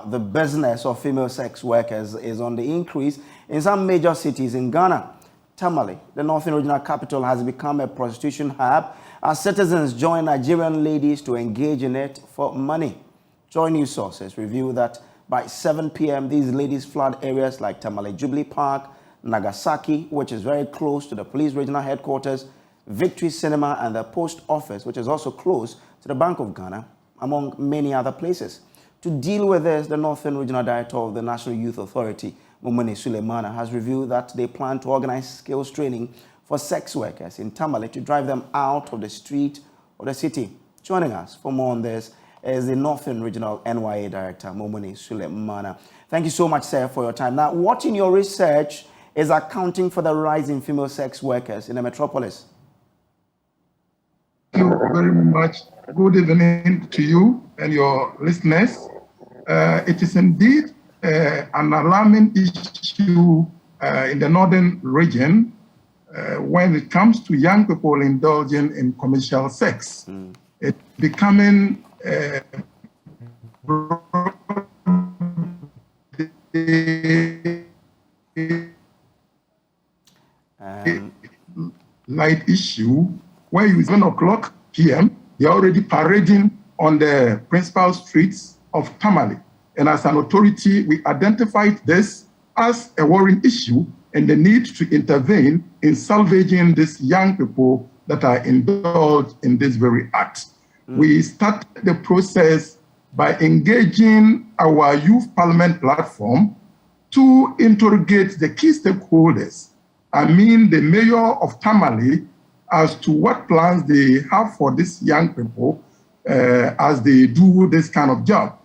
The business of female sex workers is on the increase in some major cities in Ghana. Tamale, the northern regional capital, has become a prostitution hub as citizens join Nigerian ladies to engage in it for money. Joy News sources reveal that by 7 p.m., these ladies flood areas like Tamale Jubilee Park, Nagasaki, which is very close to the police regional headquarters, Victory Cinema, and the post office, which is also close to the Bank of Ghana, among many other places. To deal with this, the Northern Regional Director of the National Youth Authority, Mumuni Suleimana, has revealed that they plan to organize skills training for sex workers in Tamale to drive them out of the street of the city. Joining us for more on this is the Northern Regional NYA Director, Mumuni Suleimana. Thank you so much, sir, for your time. Now, what in your research is accounting for the rise in female sex workers in the metropolis? Thank you very much. Good evening to you and your listeners. It is indeed an alarming issue in the northern region when it comes to young people indulging in commercial sex. It's becoming light issue where you 7 o'clock p.m. they're already parading on the principal streets of Tamale. And as an authority, we identified this as a worrying issue and the need to intervene in salvaging these young people that are indulged in this very act. We started the process by engaging our youth parliament platform to interrogate the key stakeholders. I mean, the mayor of Tamale, as to what plans they have for these young people as they do this kind of job.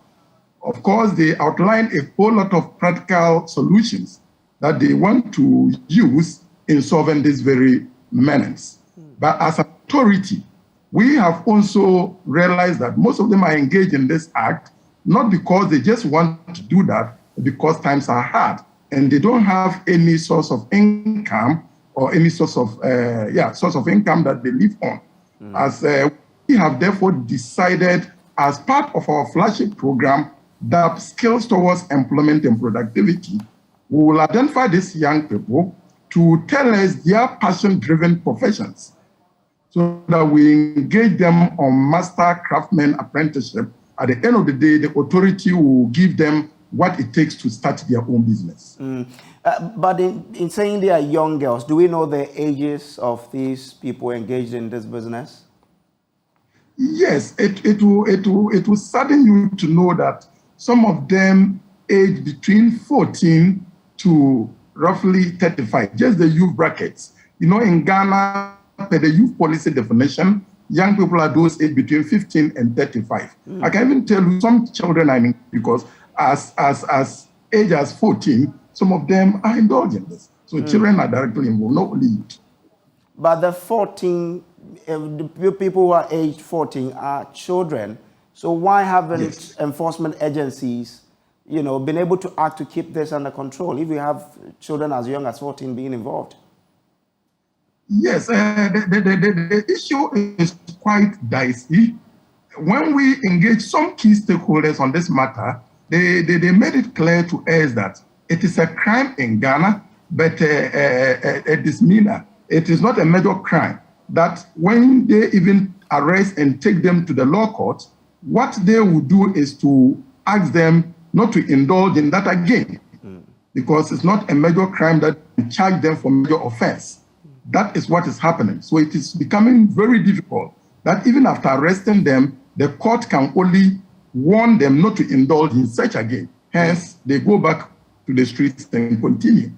Of course, they outlined a whole lot of practical solutions that they want to use in solving this very menace. But as an authority, we have also realized that most of them are engaged in this act, not because they just want to do that, but because times are hard and they don't have any source of income or any source of income that they live on. As we have therefore decided as part of our flagship program that skills towards employment and productivity, we will identify these young people to tell us their passion-driven professions so that we engage them on master craftsman apprenticeship. At the end of the day, the authority will give them what it takes to start their own business. But in saying they are young girls, do we know the ages of these people engaged in this business? Yes, it will sadden you to know that some of them age between 14 to roughly 35, just the youth brackets. You know, in Ghana, per the youth policy definition, young people are those aged between 15 and 35. I can even tell you some children, I mean, because as age as 14, some of them are indulging this. So children are directly involved, not only youth. But the 14, the people who are aged 14 are children. So why haven't enforcement agencies, been able to act to keep this under control if we have children as young as 14 being involved? Yes, the issue is quite dicey. When we engage some key stakeholders on this matter, they made it clear to us that it is a crime in Ghana, but a misdemeanor. It is not a major crime. That when they even arrest and take them to the law court, what they will do is to ask them not to indulge in that again, because it's not a major crime that will charge them for major offense. That is what is happening. So it is becoming very difficult that even after arresting them, the court can only warn them not to indulge in such again. Hence, they go back to the streets and continue.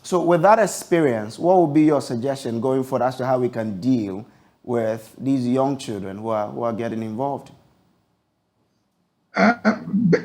So with that experience, what would be your suggestion going forward as to how we can deal with these young children who are getting involved?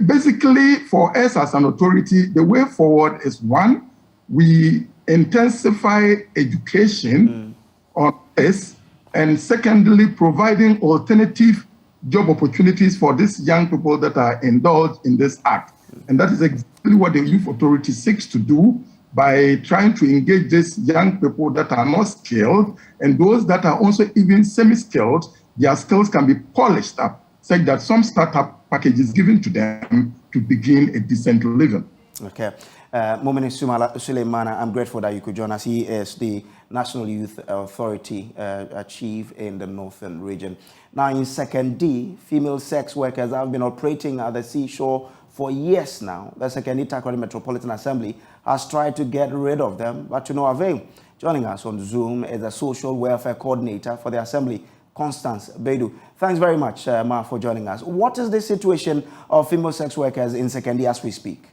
Basically, for us as an authority, the way forward is one, we intensify education on this, and secondly, providing alternative job opportunities for these young people that are indulged in this act. And that is exactly what the youth authority seeks to do by trying to engage these young people that are not skilled and those that are also even semi-skilled. Their skills can be polished up such that some startup packages given to them to begin a decent living. Okay. Momini Suleimana, I'm grateful that you could join us. He is the National Youth Authority chief in the Northern region. Now, in Second D, female sex workers have been operating at the seashore for years now. The Second D Takoradi Metropolitan Assembly has tried to get rid of them, but to no avail. Joining us on Zoom is the Social Welfare Coordinator for the Assembly, Constance Beidou. Thanks very much, Ma, for joining us. What is the situation of female sex workers in Second D as we speak?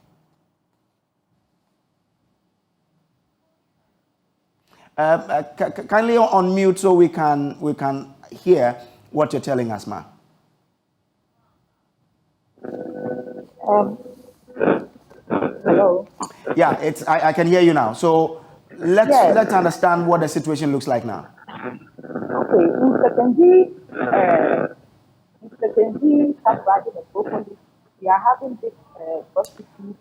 Kindly unmute so we can hear what you're telling us, Ma. Hello. Yeah, I can hear you now. So let's understand what the situation looks like now. Okay, in Second D, we are having this prostitution.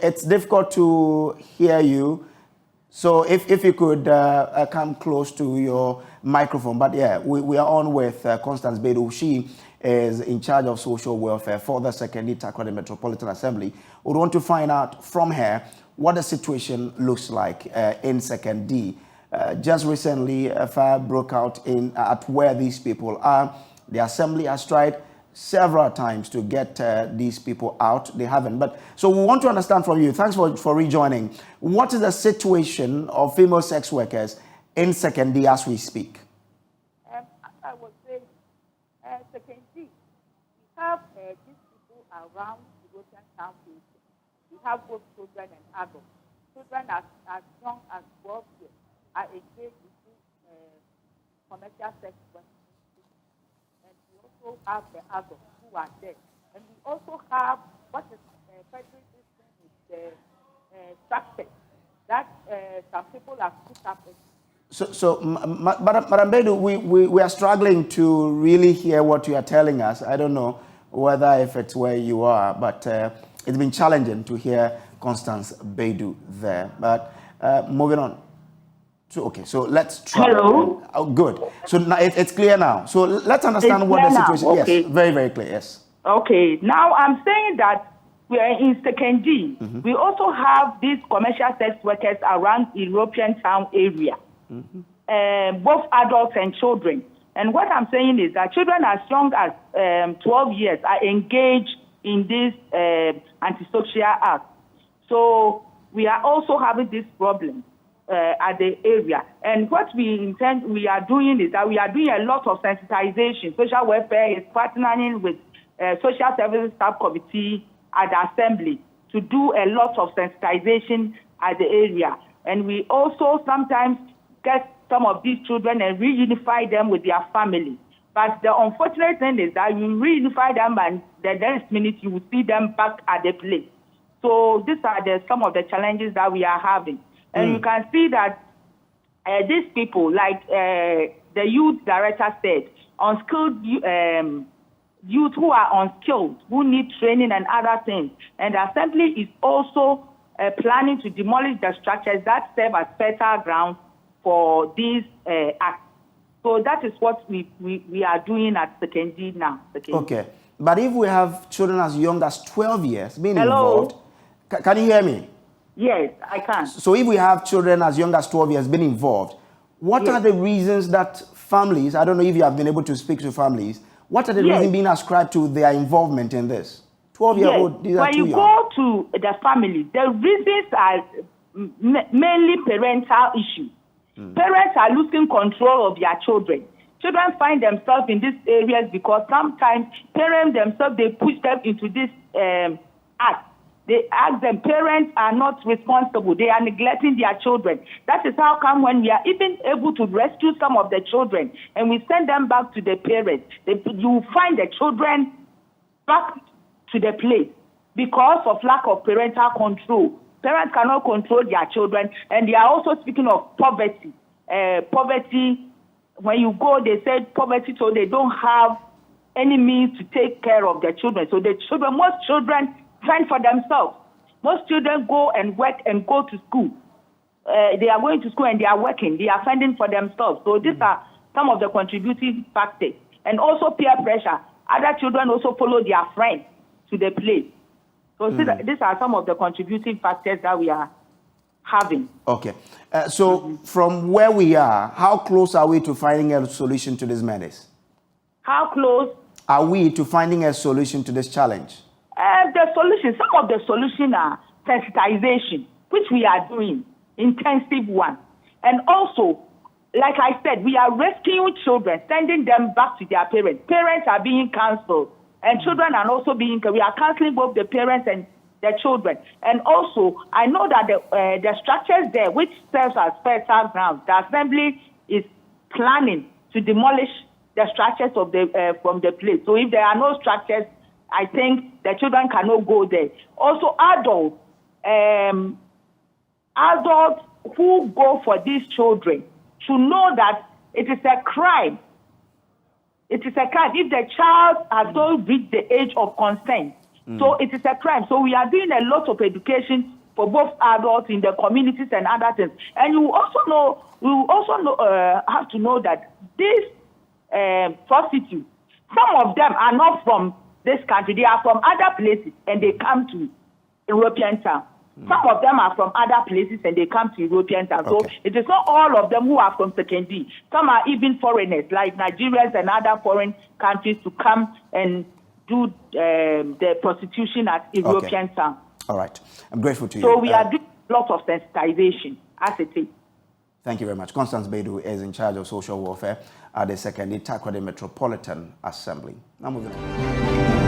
It's difficult to hear you. So if you could come close to your microphone. But yeah, we are on with Constance Beidou. She is in charge of social welfare for the Second D Takoradi Metropolitan Assembly. We want to find out from her what the situation looks like in Second D. Just recently, a fire broke out at where these people are. The Assembly has tried several times to get these people out. They haven't. But so we want to understand from you. Thanks for rejoining. What is the situation of female sex workers in Second D as we speak? As I was saying, Second D, we have these people around the European Town. We have both children and adults. Children as young as 12 years are engaged in commercial sex work. And we also have the adults who are there. And we also have what is federal system with the structure that some people have put up. So Madam Beidou, we are struggling to really hear what you are telling us. I don't know whether if it's where you are, but it's been challenging to hear Constance Beidou there. But moving on. So let's try. Hello. Oh, good. So now it's clear now. So let's understand what the situation is. Okay. Yes, very, very clear. Yes. Okay. Now I'm saying that we are in Second D. Mm-hmm. We also have these commercial sex workers around European Town area, both adults and children. And what I'm saying is that children as young as 12 years are engaged in this antisocial act. So we are also having this problem at the area. And what we are doing is that we are doing a lot of sensitization. Social welfare is partnering with social services staff committee at the assembly to do a lot of sensitization at the area. And we also sometimes get some of these children and reunify them with their family. But the unfortunate thing is that you reunify them and the next minute you will see them back at the place. So these are some of the challenges that we are having. And you can see that these people, like the youth director said, unskilled youth who are unskilled, who need training and other things. And the assembly is also planning to demolish the structures that serve as fertile ground for these acts. So that is what we are doing at Second D now. Okay. But if we have children as young as 12 years being involved, can you hear me? Yes, I can. So if we have children as young as 12 years being involved, what are the reasons that families, I don't know if you have been able to speak to families, what are the reasons being ascribed to their involvement in this? 12-year-old, these are too young. When you go to the family, the reasons are mainly parental issues. Parents are losing control of their children. Children find themselves in these areas because sometimes parents themselves, they push them into this act. They ask them, parents are not responsible. They are neglecting their children. That is how come when we are even able to rescue some of the children and we send them back to the parents, you find the children back to the place because of lack of parental control. Parents cannot control their children, and they are also speaking of poverty. Poverty, when you go, they said poverty, so they don't have any means to take care of their children. So the children, most children fend for themselves. Most children go and work and go to school. They are going to school and they are working. They are fending for themselves. So these are some of the contributing factors. and also peer pressure. Other children also follow their friends to the place. So these are some of the contributing factors that we are having. Okay. So from where we are, how close are we to finding a solution to this menace? How close are we to finding a solution to this challenge? Some of the solutions are sensitization, which we are doing, intensive one. And also, like I said, we are rescuing children, sending them back to their parents. Parents are being counseled, and children are also we are counseling both the parents and the children. And also, I know that the structures there, which serves as fertile ground, the assembly is planning to demolish the structures of from the place. So if there are no structures, I think the children cannot go there. Also, adults who go for these children should know that it is a crime. It is a crime if the child has not reached the age of consent. So it is a crime. So we are doing a lot of education for both adults in the communities and other things. And you also have to know that these prostitutes, some of them are not from this country. They are from other places and they come to European town. Some of them are from other places and they come to European town. Okay. So it is not all of them who are from Sekendi. Some are even foreigners, like Nigerians and other foreign countries, to come and do the prostitution at European town. All right. I'm grateful to you. So we are doing a lot of sensitization as it is. Thank you very much. Constance Bedu is in charge of social welfare at the Sekendi Takoradi Metropolitan Assembly. Now moving on.